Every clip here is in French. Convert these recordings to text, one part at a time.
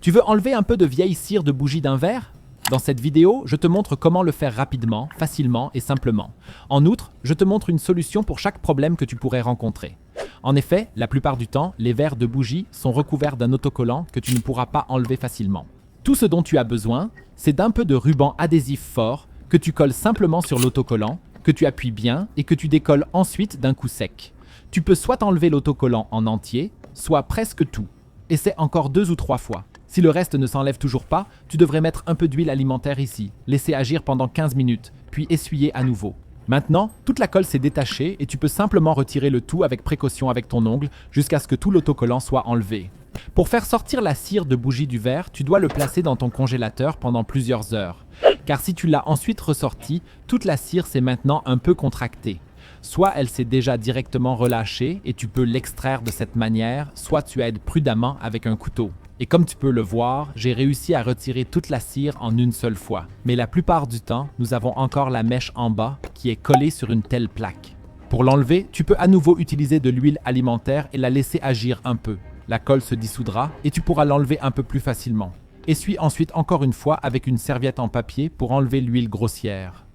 Tu veux enlever un peu de vieille cire de bougie d'un verre? Dans cette vidéo, je te montre comment le faire rapidement, facilement et simplement. En outre, je te montre une solution pour chaque problème que tu pourrais rencontrer. En effet, la plupart du temps, les verres de bougie sont recouverts d'un autocollant que tu ne pourras pas enlever facilement. Tout ce dont tu as besoin, c'est d'un peu de ruban adhésif fort que tu colles simplement sur l'autocollant, que tu appuies bien et que tu décolles ensuite d'un coup sec. Tu peux soit enlever l'autocollant en entier, soit presque tout. Essaie encore 2 ou 3 fois. Si le reste ne s'enlève toujours pas, tu devrais mettre un peu d'huile alimentaire ici, laisser agir pendant 15 minutes, puis essuyer à nouveau. Maintenant, toute la colle s'est détachée et tu peux simplement retirer le tout avec précaution avec ton ongle jusqu'à ce que tout l'autocollant soit enlevé. Pour faire sortir la cire de bougie du verre, tu dois le placer dans ton congélateur pendant plusieurs heures. Car si tu l'as ensuite ressorti, toute la cire s'est maintenant un peu contractée. Soit elle s'est déjà directement relâchée et tu peux l'extraire de cette manière, soit tu aides prudemment avec un couteau. Et comme tu peux le voir, j'ai réussi à retirer toute la cire en une seule fois. Mais la plupart du temps, nous avons encore la mèche en bas qui est collée sur une telle plaque. Pour l'enlever, tu peux à nouveau utiliser de l'huile alimentaire et la laisser agir un peu. La colle se dissoudra et tu pourras l'enlever un peu plus facilement. Essuie ensuite encore une fois avec une serviette en papier pour enlever l'huile grossière.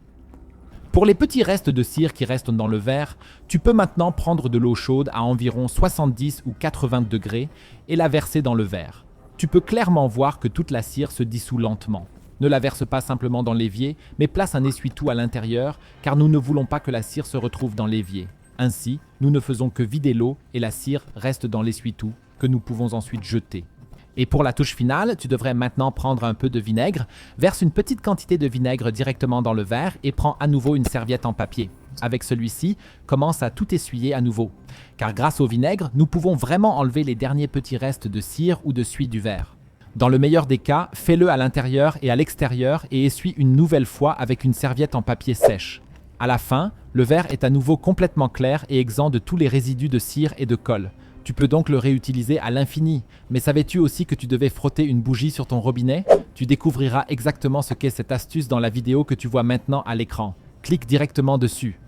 Pour les petits restes de cire qui restent dans le verre, tu peux maintenant prendre de l'eau chaude à environ 70 ou 80 degrés et la verser dans le verre. Tu peux clairement voir que toute la cire se dissout lentement. Ne la verse pas simplement dans l'évier, mais place un essuie-tout à l'intérieur car nous ne voulons pas que la cire se retrouve dans l'évier. Ainsi, nous ne faisons que vider l'eau et la cire reste dans l'essuie-tout que nous pouvons ensuite jeter. Et pour la touche finale, tu devrais maintenant prendre un peu de vinaigre, verse une petite quantité de vinaigre directement dans le verre et prends à nouveau une serviette en papier. Avec celui-ci, commence à tout essuyer à nouveau. Car grâce au vinaigre, nous pouvons vraiment enlever les derniers petits restes de cire ou de suie du verre. Dans le meilleur des cas, fais-le à l'intérieur et à l'extérieur et essuie une nouvelle fois avec une serviette en papier sèche. À la fin, le verre est à nouveau complètement clair et exempt de tous les résidus de cire et de colle. Tu peux donc le réutiliser à l'infini. Mais savais-tu aussi que tu devais frotter une bougie sur ton robinet? Tu découvriras exactement ce qu'est cette astuce dans la vidéo que tu vois maintenant à l'écran. Clique directement dessus.